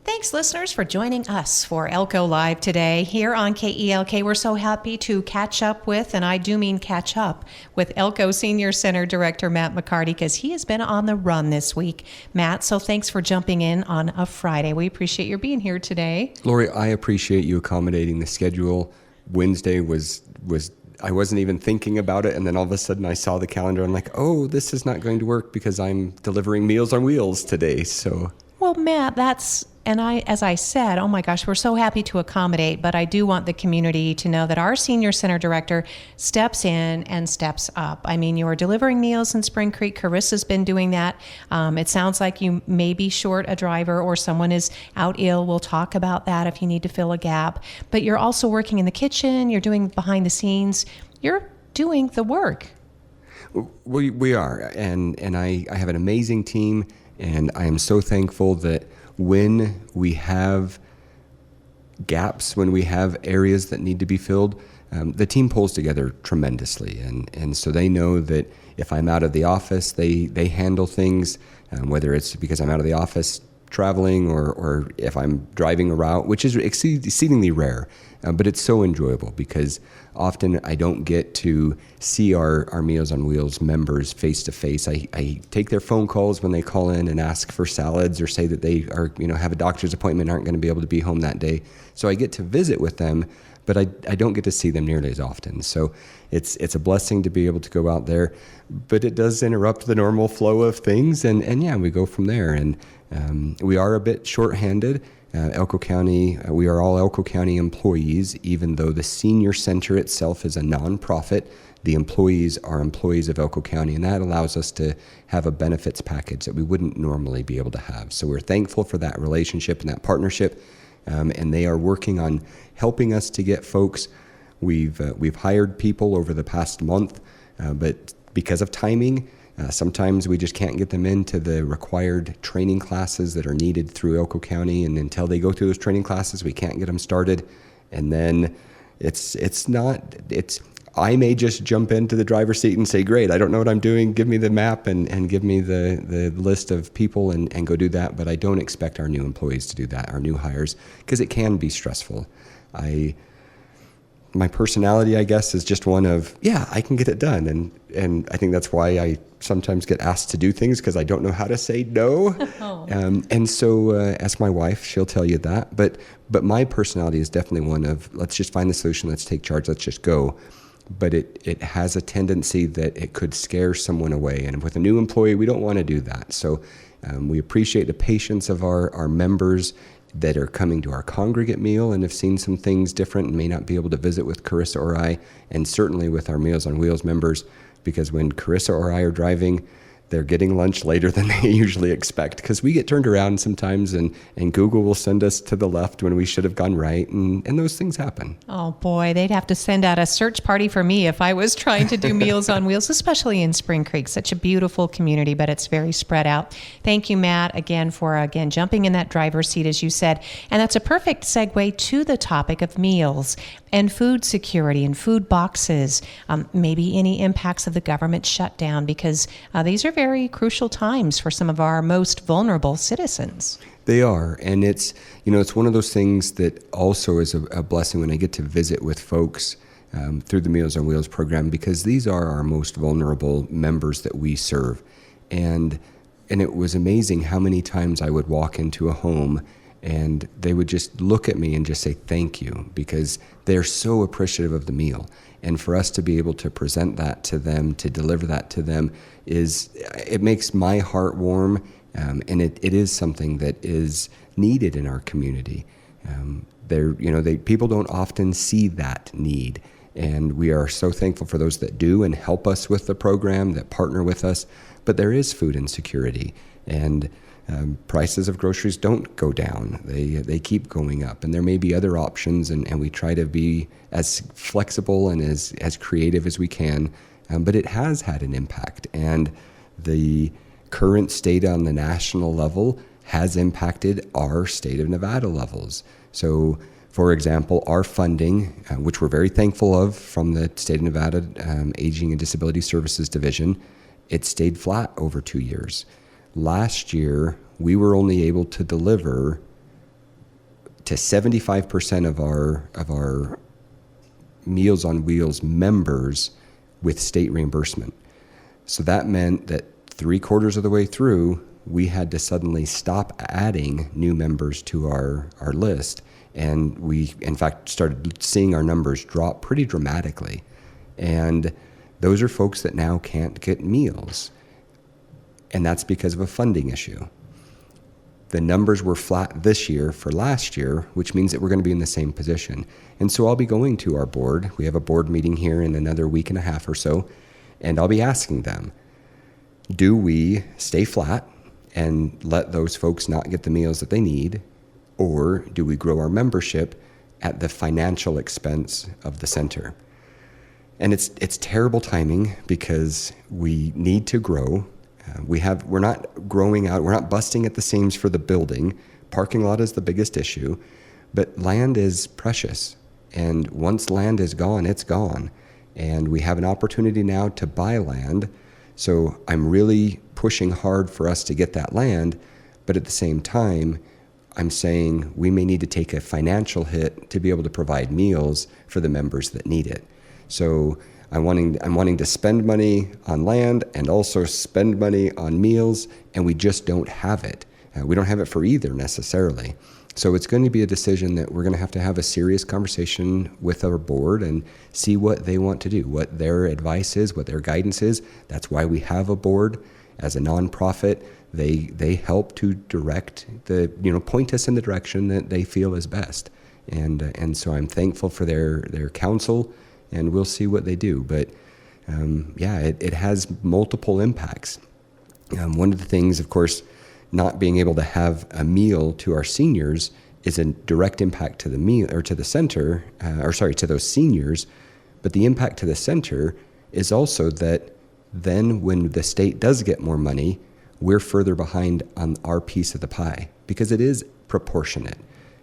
Thanks, listeners, for joining us for Elko Live today here on KELK. We're so happy to catch up with, and I do mean catch up, with Elko Senior Center Director Matt McCarty, because he has been on the run this week. Matt, so thanks for jumping in on a Friday. We appreciate your being here today. Lori, I appreciate you accommodating the schedule. Wednesday was I wasn't even thinking about it, and then all of a sudden I saw the calendar. I'm like, oh, this is not going to work because I'm delivering Meals on Wheels today. So, well, Matt, as I said, oh my gosh, we're so happy to accommodate, but I do want the community to know that our Senior Center Director steps in and steps up. I mean, you are delivering meals in Spring Creek. Carissa's been doing that. It sounds like you may be short a driver or someone is out ill. We'll talk about that if you need to fill a gap. But you're also working in the kitchen. You're doing behind the scenes. You're doing the work. We are, and I have an amazing team, and I am so thankful that when we have gaps, when we have areas that need to be filled, the team pulls together tremendously. And so they know that if I'm out of the office, they handle things, whether it's because I'm out of the office traveling or if I'm driving a route, which is exceedingly rare. But it's so enjoyable because often I don't get to see our Meals on Wheels members face to face. I take their phone calls when they call in and ask for salads or say that they are, have a doctor's appointment, aren't going to be able to be home that day. So I get to visit with them, but I don't get to see them nearly as often. So it's a blessing to be able to go out there, but it does interrupt the normal flow of things. And yeah, we go from there. And we are a bit shorthanded. Elko County, we are all Elko County employees, even though the senior center itself is a nonprofit. The employees are employees of Elko County, and that allows us to have a benefits package that we wouldn't normally be able to have. So we're thankful for that relationship and that partnership, and they are working on helping us to get folks. We've hired people over the past month, but because of timing, sometimes we just can't get them into the required training classes that are needed through Elko County, and until they go through those training classes, we can't get them started. And then I may just jump into the driver's seat and say, great, I don't know what I'm doing, give me the map and give me the list of people and go do that. But I don't expect our new employees to do that, our new hires, because it can be stressful. My personality, I guess, is just one of, yeah, I can get it done. And I think that's why I sometimes get asked to do things, because I don't know how to say no. Oh. And so ask my wife, she'll tell you that. But my personality is definitely one of, let's just find the solution, let's take charge, let's just go. But it has a tendency that it could scare someone away. And with a new employee, we don't want to do that. So we appreciate the patience of our members that are coming to our congregate meal and have seen some things different and may not be able to visit with Carissa or I, and certainly with our Meals on Wheels members, because when Carissa or I are driving, they're getting lunch later than they usually expect, because we get turned around sometimes and Google will send us to the left when we should have gone right, and those things happen. Oh boy, they'd have to send out a search party for me if I was trying to do Meals on Wheels, especially in Spring Creek. Such a beautiful community, but it's very spread out. Thank you, Matt, for jumping in that driver's seat, as you said. And that's a perfect segue to the topic of meals and food security and food boxes, maybe any impacts of the government shutdown, because these are very crucial times for some of our most vulnerable citizens. They are, and it's one of those things that also is a blessing when I get to visit with folks through the Meals on Wheels program, because these are our most vulnerable members that we serve. And it was amazing how many times I would walk into a home and they would just look at me and just say thank you, because they're so appreciative of the meal. And for us to be able to present that to them, to deliver that to them, it makes my heart warm, and it is something that is needed in our community. People don't often see that need, and we are so thankful for those that do and help us with the program, that partner with us. But there is food insecurity, and prices of groceries don't go down. They keep going up, and there may be other options, and we try to be as flexible and as creative as we can, but it has had an impact, and the current state on the national level has impacted our state of Nevada levels. So, for example, our funding, which we're very thankful of from the state of Nevada Aging and Disability Services Division, it stayed flat over 2 years. Last year, we were only able to deliver to 75% of our Meals on Wheels members with state reimbursement. So that meant that 3/4 of the way through, we had to suddenly stop adding new members to our list. And we, in fact, started seeing our numbers drop pretty dramatically. And those are folks that now can't get meals. And that's because of a funding issue. The numbers were flat this year for last year, which means that we're going to be in the same position. And so I'll be going to our board. We have a board meeting here in another week and a half or so. And I'll be asking them, do we stay flat and let those folks not get the meals that they need? Or do we grow our membership at the financial expense of the center? And it's terrible timing because we need to grow. We're not growing out. We're not busting at the seams for the building. Parking lot is the biggest issue, but land is precious. And once land is gone, it's gone. And we have an opportunity now to buy land. So I'm really pushing hard for us to get that land. But at the same time, I'm saying we may need to take a financial hit to be able to provide meals for the members that need it. So I'm wanting to spend money on land and also spend money on meals, and we just don't have it. We don't have it for either necessarily. So it's going to be a decision that we're going to have a serious conversation with our board and see what they want to do, what their advice is, what their guidance is. That's why we have a board. As a nonprofit, they help to direct point us in the direction that they feel is best. And so I'm thankful for their counsel, and we'll see what they do. But it has multiple impacts. One of the things, of course, not being able to have a meal to our seniors is a direct impact to the meal or to the center, to those seniors. But the impact to the center is also that then when the state does get more money, we're further behind on our piece of the pie because it is proportionate.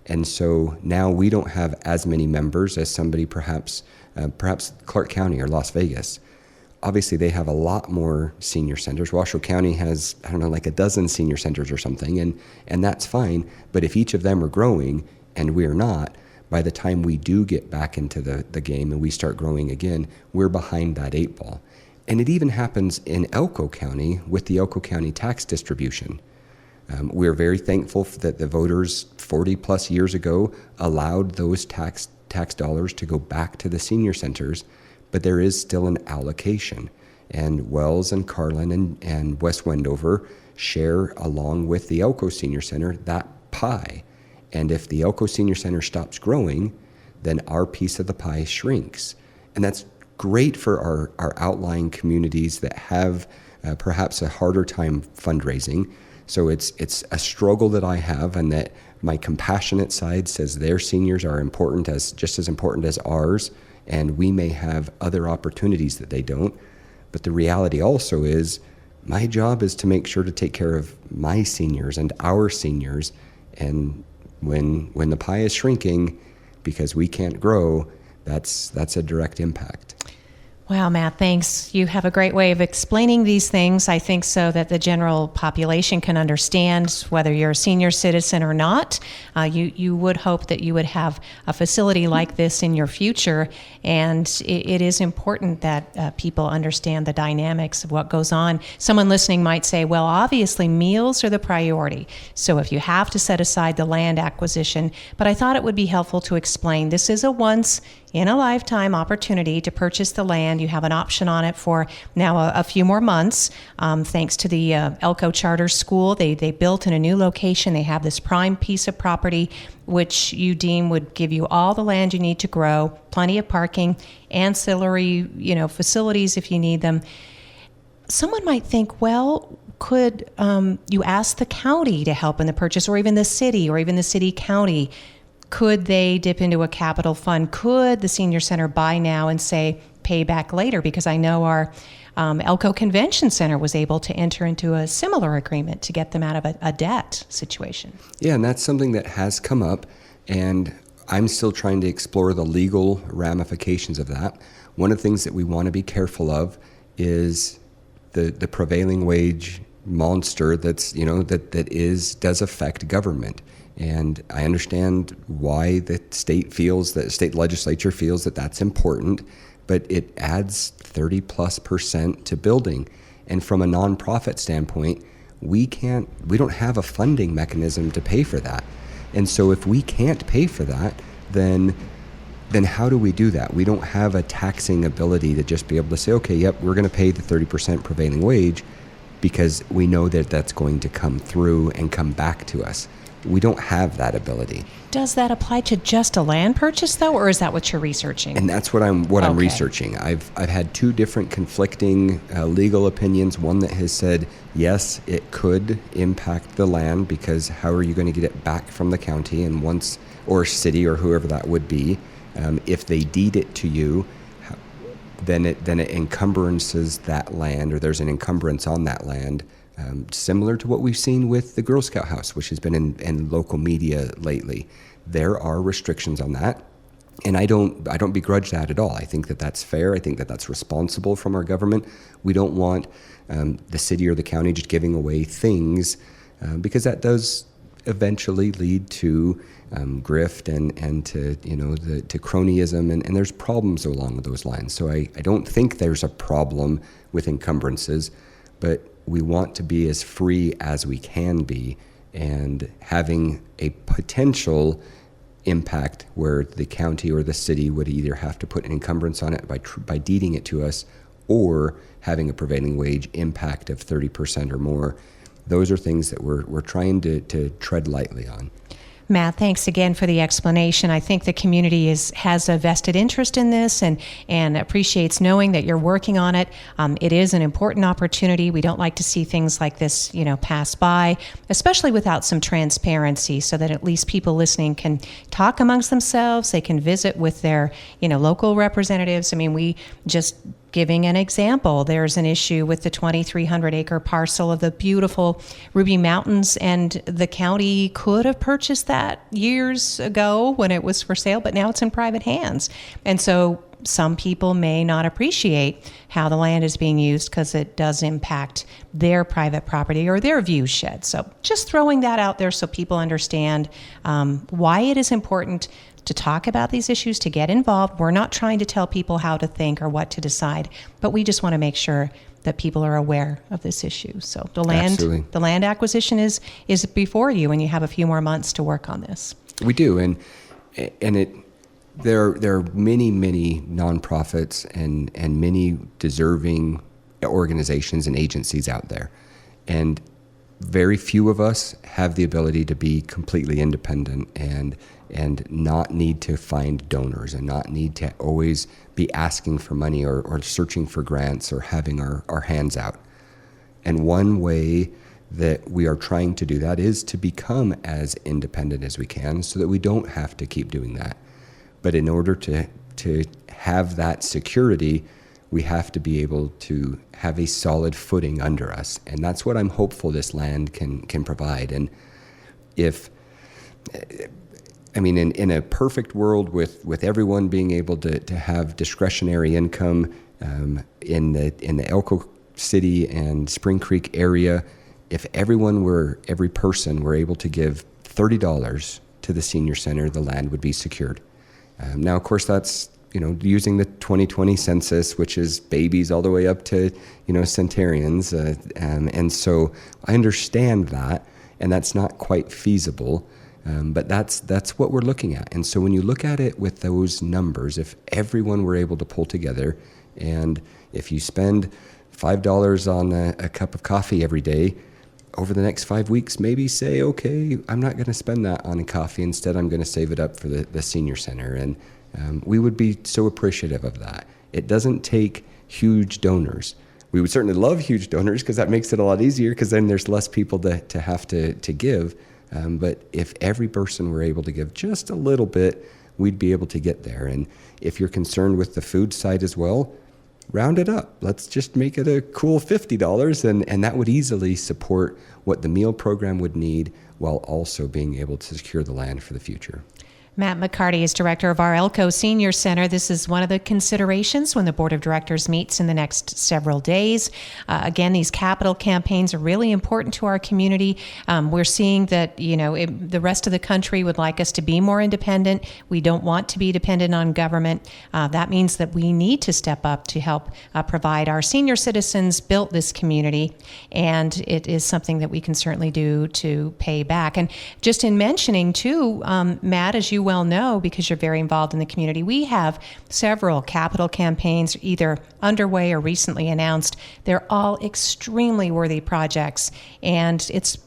And so now we don't have as many members as somebody perhaps Clark County or Las Vegas. Obviously, they have a lot more senior centers. Washoe County has, like a dozen senior centers or something, and that's fine. But if each of them are growing and we're not, by the time we do get back into the game and we start growing again, we're behind that 8 ball. And it even happens in Elko County with the Elko County tax distribution. We're very thankful that the voters 40 plus years ago allowed those tax dollars to go back to the senior centers, but there is still an allocation. And Wells and Carlin and West Wendover share, along with the Elko Senior Center, that pie. And if the Elko Senior Center stops growing, then our piece of the pie shrinks. And that's great for our outlying communities that have perhaps a harder time fundraising. So it's a struggle that I have, and that my compassionate side says their seniors are just as important as ours, and we may have other opportunities that they don't. But the reality also is my job is to make sure to take care of my seniors and our seniors. And when the pie is shrinking because we can't grow, that's a direct impact. Wow, Matt, thanks. You have a great way of explaining these things, I think, so that the general population can understand whether you're a senior citizen or not. You would hope that you would have a facility like this in your future, and it is important that people understand the dynamics of what goes on. Someone listening might say, well, obviously meals are the priority, so if you have to set aside the land acquisition, but I thought it would be helpful to explain this is a once-in-a-lifetime opportunity to purchase the land. You have an option on it for now a few more months. Thanks to the Elko Charter School, they built in a new location. They have this prime piece of property, which you deem would give you all the land you need to grow, plenty of parking, ancillary, facilities if you need them. Someone might think, well, could you ask the county to help in the purchase, or even the city county? Could they dip into a capital fund? Could the senior center buy now and say pay back later? Because I know our Elko Convention Center was able to enter into a similar agreement to get them out of a debt situation. Yeah, and that's something that has come up, and I'm still trying to explore the legal ramifications of that. One of the things that we want to be careful of is the prevailing wage monster does affect government. And I understand why the state legislature feels that that's important, but it adds 30+% to building. And from a nonprofit standpoint, we don't have a funding mechanism to pay for that. And so if we can't pay for that, then how do we do that? We don't have a taxing ability to just be able to say, okay, yep, we're going to pay the 30% prevailing wage, because we know that that's going to come through and come back to us. We don't have that ability. Does that apply to just a land purchase, though, or is that what you're researching? And that's what I'm researching. I've had two different conflicting legal opinions. One that has said, yes, it could impact the land, because how are you going to get it back from the county or city or whoever that would be? If they deed it to you, then it encumbrances that land, or there's an encumbrance on that land. Similar to what we've seen with the Girl Scout house, which has been in local media lately. There are restrictions on that, and I don't begrudge that at all. I think that that's fair. I think that that's responsible from our government. We don't want the city or the county just giving away things, because that does eventually lead to grift and to to cronyism, and there's problems along those lines. So I don't think there's a problem with encumbrances, but we want to be as free as we can be, and having a potential impact where the county or the city would either have to put an encumbrance on it by deeding it to us, or having a prevailing wage impact of 30% or more. Those are things that we're trying to tread lightly on. Matt, thanks again for the explanation. I think the community has a vested interest in this and appreciates knowing that you're working on it. It is an important opportunity. We don't like to see things like this, pass by, especially without some transparency, so that at least people listening can talk amongst themselves. They can visit with their, local representatives. I mean, we just giving an example, there's an issue with the 2,300 acre parcel of the beautiful Ruby Mountains, and the county could have purchased that years ago when it was for sale, but now it's in private hands. And so some people may not appreciate how the land is being used, because it does impact their private property or their view shed. So just throwing that out there so people understand why it is important to talk about these issues, to get involved. We're not trying to tell people how to think or what to decide, but we just want to make sure that people are aware of this issue. So the land acquisition is before you, and you have a few more months to work on this. We do, and there are many nonprofits and many deserving organizations and agencies out there, and very few of us have the ability to be completely independent and not need to find donors, and not need to always be asking for money or searching for grants or having our hands out. And one way that we are trying to do that is to become as independent as we can, so that we don't have to keep doing that. But in order to have that security, we have to be able to have a solid footing under us. And that's what I'm hopeful this land can provide. And in a perfect world with everyone being able to have discretionary income in the Elko City and Spring Creek area, if every person were able to give $30 to the senior center, the land would be secured. Now, of course, that's using the 2020 census, which is babies all the way up to centenarians, and so I understand that, and that's not quite feasible. But that's what we're looking at. And so when you look at it with those numbers, if everyone were able to pull together, and if you spend $5 on a cup of coffee every day, over the next 5 weeks, maybe say, okay, I'm not going to spend that on a coffee. Instead, I'm going to save it up for the senior center. And we would be so appreciative of that. It doesn't take huge donors. We would certainly love huge donors, because that makes it a lot easier, because then there's less people to have to give. But if every person were able to give just a little bit, we'd be able to get there. And if you're concerned with the food side as well, round it up. Let's just make it a cool $50, and that would easily support what the meal program would need, while also being able to secure the land for the future. Matt McCarty is director of our Elko Senior Center. This is one of the considerations when the board of directors meets in the next several days. Again, these capital campaigns are really important to our community. We're seeing that, the rest of the country would like us to be more independent. We don't want to be dependent on government. That means that we need to step up to help provide. Our senior citizens built this community, and it is something that we can certainly do to pay back. And just in mentioning, too, Matt, as you well know, because you're very involved in the community, we have several capital campaigns either underway or recently announced. They're all extremely worthy projects, and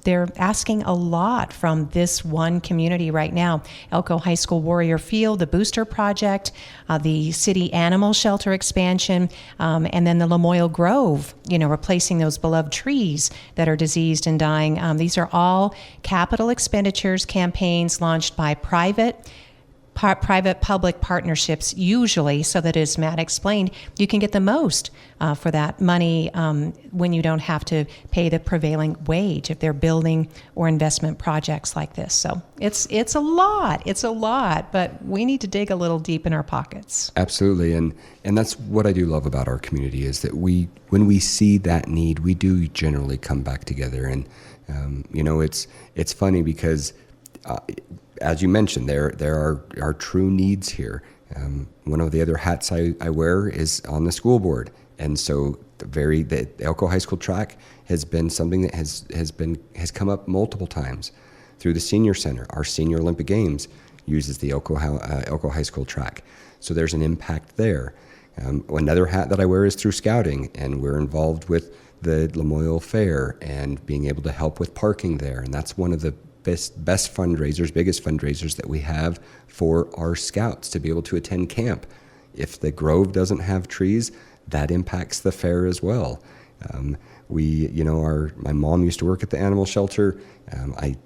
they're asking a lot from this one community right now. Elko High School Warrior Field, the Booster Project, the City Animal Shelter expansion, and then the Lamoille Grove, replacing those beloved trees that are diseased and dying. These are all capital expenditures campaigns launched by private-public partnerships, usually, so that, as Matt explained, you can get the most for that money when you don't have to pay the prevailing wage if they're building or investment projects like this. So it's a lot, but we need to dig a little deep in our pockets. Absolutely, and that's what I do love about our community is that when we see that need, we do generally come back together. And it's funny because as you mentioned, there are true needs here. One of the other hats I wear is on the school board, and so the Elko High School track has been something that has come up multiple times through the senior center. Our senior Olympic Games uses the Elko High School track, so there's an impact there. Another hat that I wear is through scouting, and we're involved with the Lamoille Fair and being able to help with parking there, and that's one of the biggest fundraisers that we have for our scouts to be able to attend camp. If the Grove doesn't have trees, that impacts the fair as well. My mom used to work at the animal shelter. I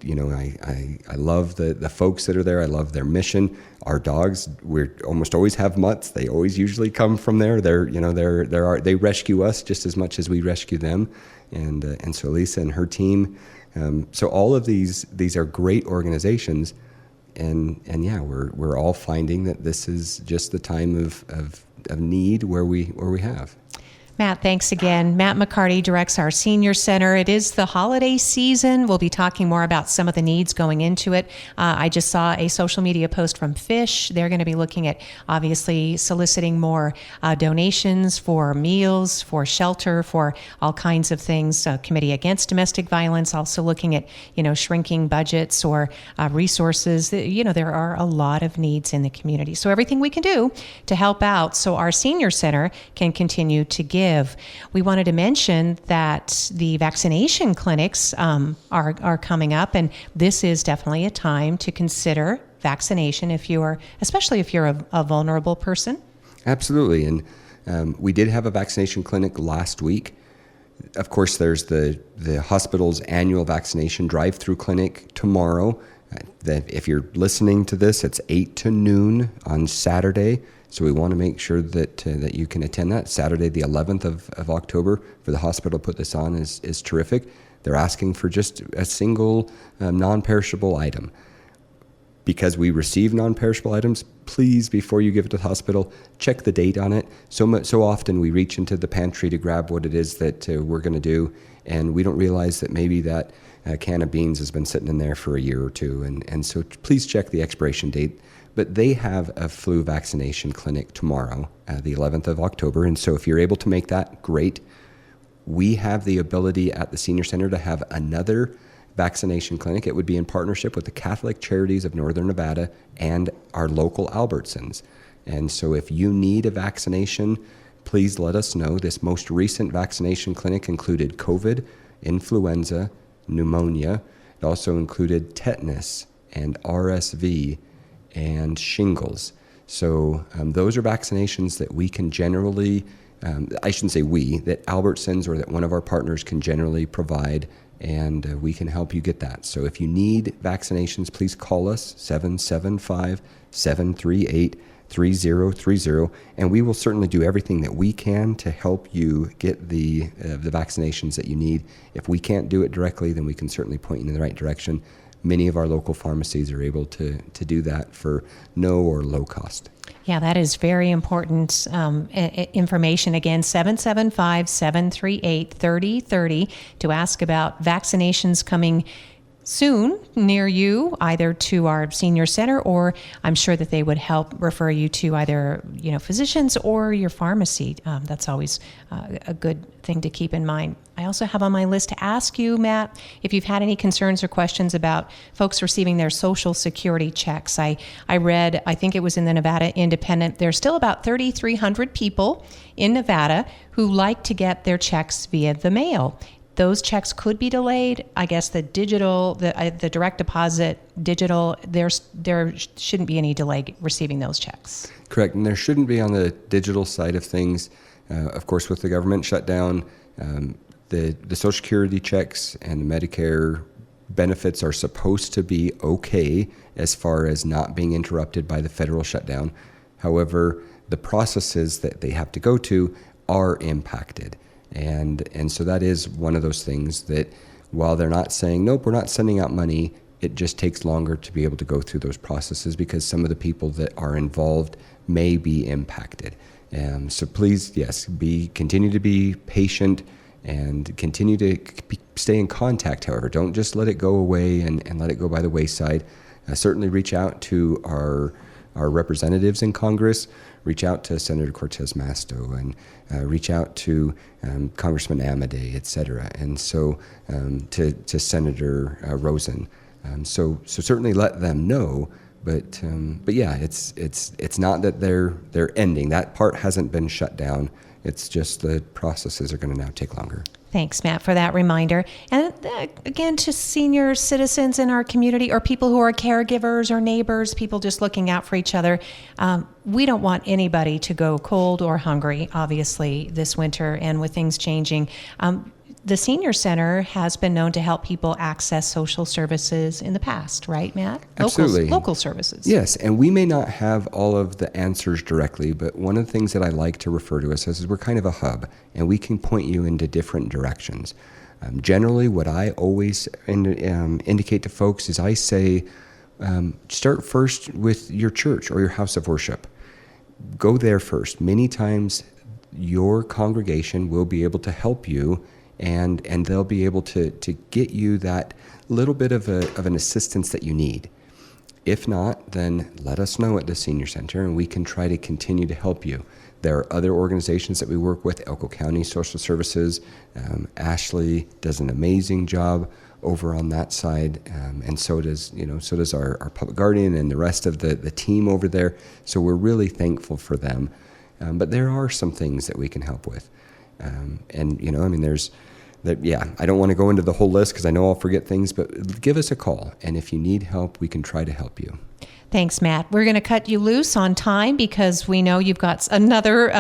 love the folks that are there. I love their mission. Our dogs, we almost always have mutts. They always usually come from there. They rescue us just as much as we rescue them. And so Lisa and her team. So all of these are great organizations, and yeah, we're all finding that this is just the time of need where we have. Matt, thanks again. Matt McCarty directs our senior center. It is the holiday season. We'll be talking more about some of the needs going into it. I just saw a social media post from Fish. They're going to be looking at obviously soliciting more donations for meals, for shelter, for all kinds of things. Committee Against Domestic Violence also looking at, shrinking budgets or resources. There are a lot of needs in the community. So everything we can do to help out so our senior center can continue to give. We wanted to mention that the vaccination clinics are coming up, and this is definitely a time to consider vaccination especially if you're a vulnerable person. Absolutely, and we did have a vaccination clinic last week. Of course, there's the hospital's annual vaccination drive-through clinic tomorrow. If you're listening to this, it's 8 to noon on Saturday. So we want to make sure that you can attend that. Saturday, the 11th of October, for the hospital to put this on is terrific. They're asking for just a single non-perishable item. Because we receive non-perishable items, please, before you give it to the hospital, check the date on it. So often we reach into the pantry to grab what it is that we're going to do, and we don't realize that maybe that can of beans has been sitting in there for a year or two. And so please check the expiration date. But they have a flu vaccination clinic tomorrow, the 11th of October. And so if you're able to make that, great. We have the ability at the Senior Center to have another vaccination clinic. It would be in partnership with the Catholic Charities of Northern Nevada and our local Albertsons. And so if you need a vaccination, please let us know. This most recent vaccination clinic included COVID, influenza, pneumonia. It also included tetanus and RSV and shingles. So those are vaccinations that we can generally, I shouldn't say we, that Albertsons or that one of our partners can generally provide, and we can help you get that. So if you need vaccinations, please call us, 775-738-3030, and we will certainly do everything that we can to help you get the vaccinations that you need. If we can't do it directly, then we can certainly point you in the right direction. many of our local pharmacies are able to do that for no or low cost. Yeah, that is very important information. Again, 775-738-3030 to ask about vaccinations coming soon near you, either to our senior center, or I'm sure that they would help refer you to either physicians or your pharmacy. That's always a good thing to keep in mind. I also have on my list to ask you, Matt, if you've had any concerns or questions about folks receiving their Social Security checks. I read, I think it was in the Nevada Independent, there's still about 3,300 people in Nevada who like to get their checks via the mail. Those checks could be delayed. I guess the digital, the direct deposit digital, there shouldn't be any delay receiving those checks. Correct, and there shouldn't be on the digital side of things. Of course, with the government shutdown, the Social Security checks and the Medicare benefits are supposed to be okay as far as not being interrupted by the federal shutdown. However, the processes that they have to go to are impacted. And so that is one of those things that while they're not saying, nope, we're not sending out money, it just takes longer to be able to go through those processes because some of the people that are involved may be impacted. So please, yes, continue to be patient and continue to stay in contact, however. Don't just let it go away and let it go by the wayside. Certainly reach out to our representatives in Congress, reach out to Senator Cortez Masto, and reach out to Congressman Amade, et cetera, and so to Senator Rosen. So certainly let them know. But yeah, it's not that they're ending. That part hasn't been shut down. It's just the processes are going to now take longer. Thanks, Matt, for that reminder. And again, to senior citizens in our community or people who are caregivers or neighbors, people just looking out for each other, we don't want anybody to go cold or hungry, obviously, this winter. And with things changing, the Senior Center has been known to help people access social services in the past, right, Matt? Absolutely. Local services. Yes, and we may not have all of the answers directly, but one of the things that I like to refer to us as is we're kind of a hub, and we can point you into different directions. Generally, what I always indicate to folks is I say, start first with your church or your house of worship. Go there first. Many times, your congregation will be able to help you and they'll be able to get you that little bit of an assistance that you need. If not, then let us know at the Senior Center and we can try to continue to help you. There are other organizations that we work with, Elko County Social Services. Ashley does an amazing job over on that side, and so does our public guardian and the rest of the team over there. So we're really thankful for them. But there are some things that we can help with. I don't want to go into the whole list because I know I'll forget things, but give us a call. And if you need help, we can try to help you. Thanks, Matt. We're going to cut you loose on time because we know you've got another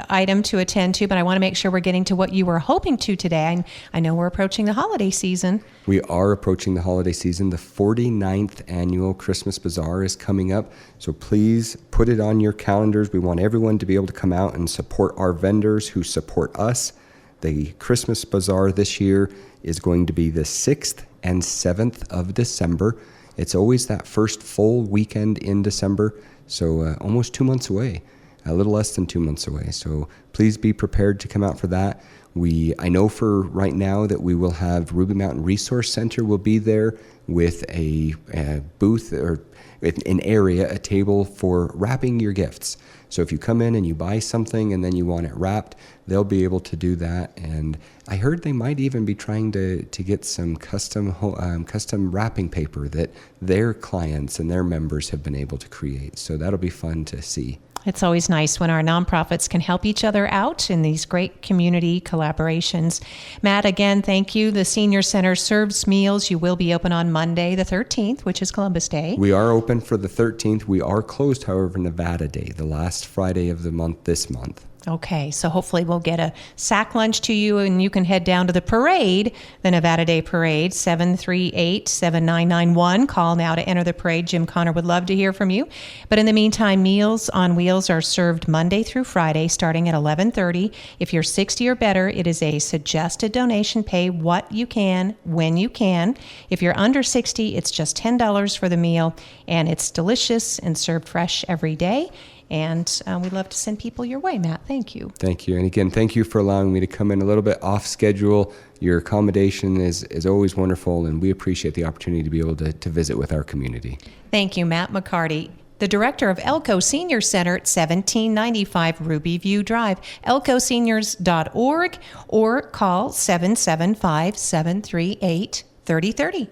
item to attend to, but I want to make sure we're getting to what you were hoping to today. I know we're approaching the holiday season. We are approaching the holiday season. The 49th annual Christmas Bazaar is coming up, so please put it on your calendars. We want everyone to be able to come out and support our vendors who support us. The Christmas Bazaar this year is going to be the 6th and 7th of December. It's always that first full weekend in December, so almost 2 months away, a little less than 2 months away. So please be prepared to come out for that. I know for right now that we will have Ruby Mountain Resource Center will be there with a booth or an area, a table for wrapping your gifts. So if you come in and you buy something and then you want it wrapped, they'll be able to do that. And I heard they might even be trying to get some custom wrapping paper that their clients and their members have been able to create. So that'll be fun to see. It's always nice when our nonprofits can help each other out in these great community collaborations. Matt, again, thank you. The Senior Center serves meals. You will be open on Monday, the 13th, which is Columbus Day. We are open for the 13th. We are closed, however, Nevada Day, the last Friday of the month this month. Okay, so hopefully we'll get a sack lunch to you and you can head down to the parade, the Nevada Day Parade, 738-7991. Call now to enter the parade. Jim Connor would love to hear from you. But in the meantime, Meals on Wheels are served Monday through Friday starting at 11:30. If you're 60 or better, it is a suggested donation. Pay what you can, when you can. If you're under 60, it's just $10 for the meal, and it's delicious and served fresh every day. And we'd love to send people your way, Matt. Thank you. Thank you. And again, thank you for allowing me to come in a little bit off schedule. Your accommodation is always wonderful, and we appreciate the opportunity to be able to visit with our community. Thank you, Matt McCarty, the director of Elko Senior Center at 1795 Ruby View Drive, elkoseniors.org, or call 775-738-3030.